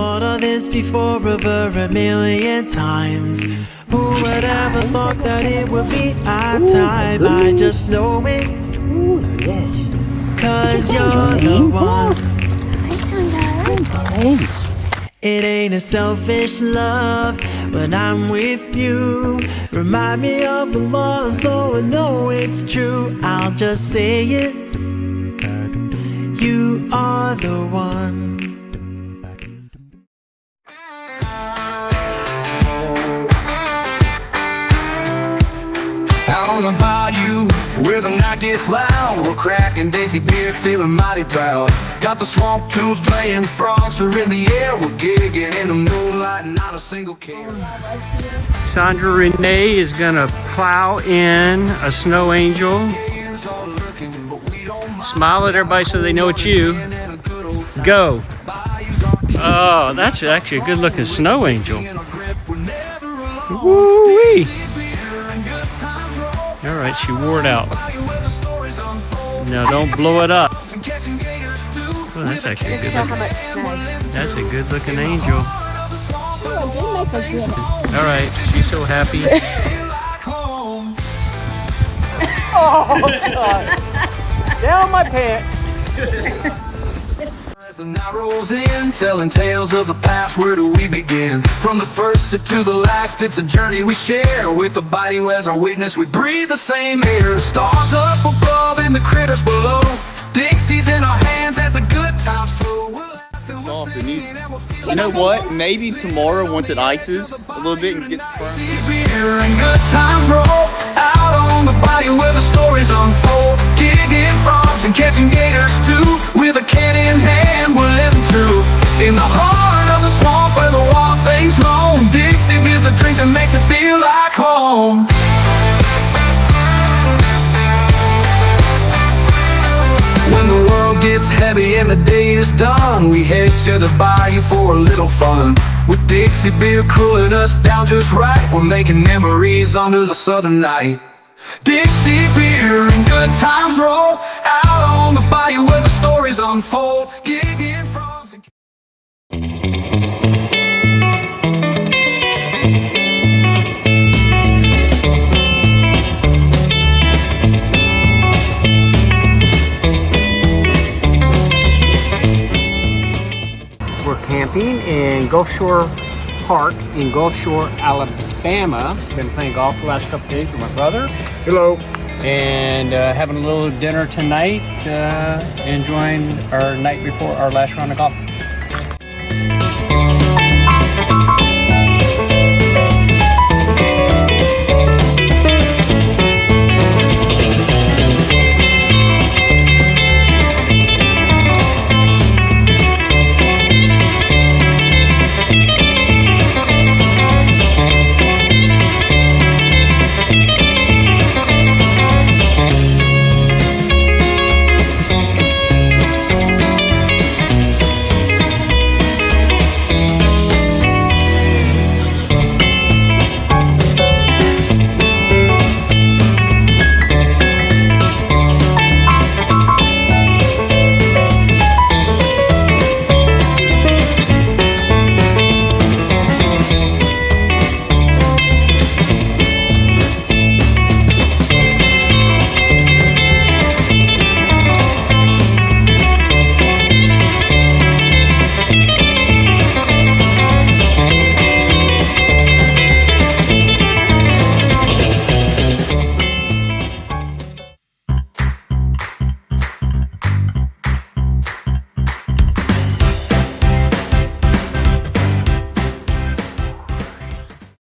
thought of this before over a million times. Who would ever thought that it would be our time? I just know it, cause you're the one. It ain't a selfish love when I'm with you. Remind me of the love so I know it's true. I'll just say it, you are the one. Out on the bayou, where the night gets loud, we're cracking daisy beer, feeling mighty proud. Got the swamp tunes playing, frogs are in the air. We're gigging in the moonlight, not a single care. Sandra Renee is gonna plow in a snow angel. Smile at everybody so they know it's you. Go. Oh, that's actually a good looking snow angel. Woo-wee. All right, she wore it out. No, don't blow it up. Oh, that's actually a good looking. That's a good looking angel. All right, she's so happy. Oh God! Down my pants. As the night rolls in, telling tales of the past, where do we begin? From the first to the last, it's a journey we share. With the bayou as our witness, we breathe the same air. Stars up above and the critters below. Dixie's in our hands as the good times flow. We'll laugh and we'll sing and we'll feel. You know what? Maybe tomorrow, once it ices a little bit and gets firm. Beer and good times roll. Out on the bayou where the stories unfold. Gigging frogs and catching gators too. With a can in hand, we're living true. In the heart of the swamp where the wild things roam. Dixie beer's a drink that makes it feel like home. When the world gets heavy and the day is done, we head to the bayou for a little fun. With Dixie beer cooling us down just right, we're making memories under the southern night. Dixie beer and good times roll. Out on the bayou where the stories unfold. Gigging frogs and We're camping in Gulf Shore Park in Gulf Shore, Alabama. Been playing golf the last couple days with my brother. Hello. And having a little dinner tonight, enjoying our night before our last round of golf.